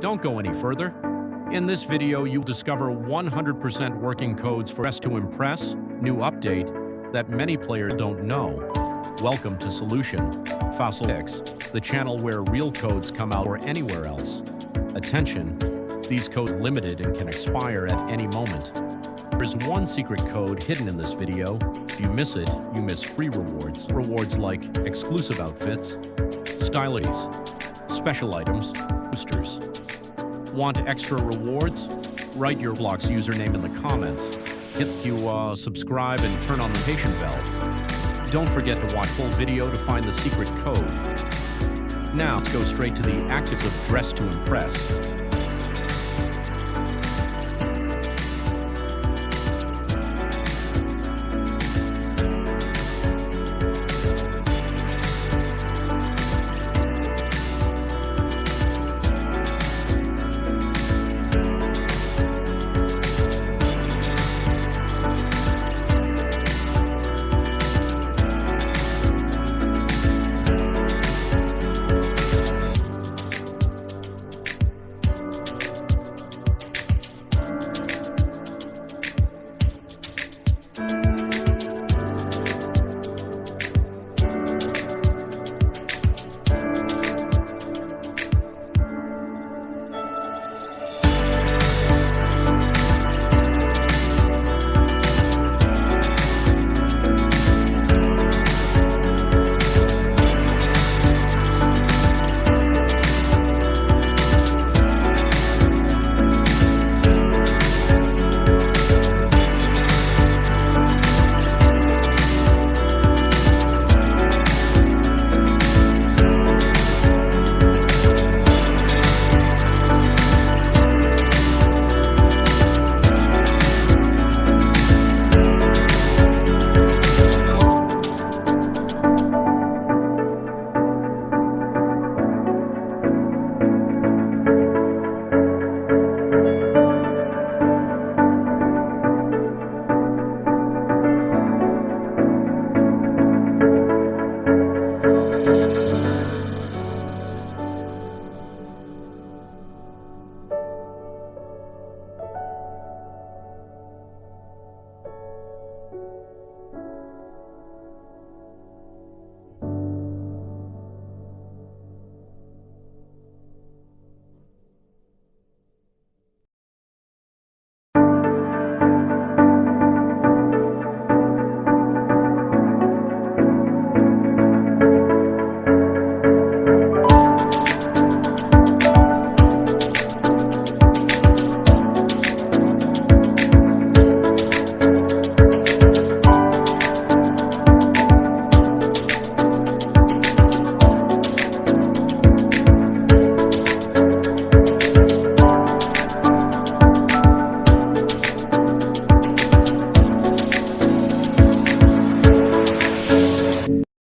Don't go any further. In this video, you'll discover 100% working codes for Dress to Impress, new update that many players don't know. Welcome to Solution Fossil X, the channel where real codes come out or anywhere else. Attention, these codes are limited and can expire at any moment. There's one secret code hidden in this video. If you miss it, you miss free rewards. Rewards like exclusive outfits, stylies, special items, boosters. Want extra rewards? Write your Roblox username in the comments. Hit subscribe and turn on the notification bell. Don't forget to watch full video to find the secret code. Now let's go straight to the actives of Dress to Impress.